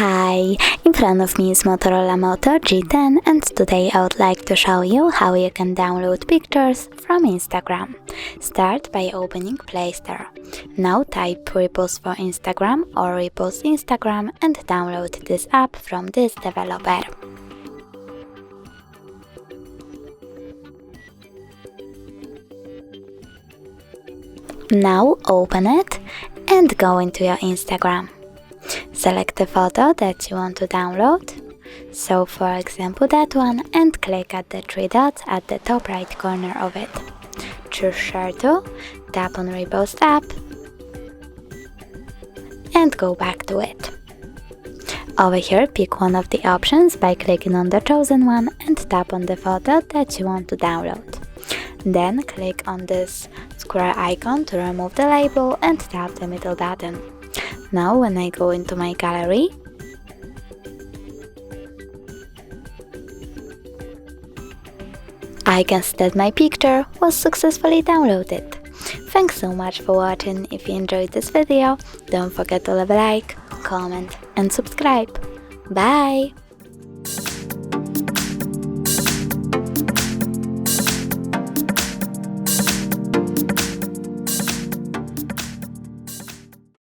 Hi, in front of me is Motorola Moto G10 and today I would like to show you how you can download pictures from Instagram. Start by opening Play Store. Now type Repost for Instagram or Repost Instagram and download this app from this developer. Now open it and go into your Instagram. Select the photo that you want to download, so for example that one, and click at the three dots at the top right corner of it. Choose Share To, tap on Repost App, and go back to it. Over here pick one of the options by clicking on the chosen one and tap on the photo that you want to download. Then click on this square icon to remove the label and tap the middle button. Now when I go into my gallery, I can see that my picture was successfully downloaded. Thanks so much for watching. If you enjoyed this video, don't forget to leave a like, comment and subscribe. Bye!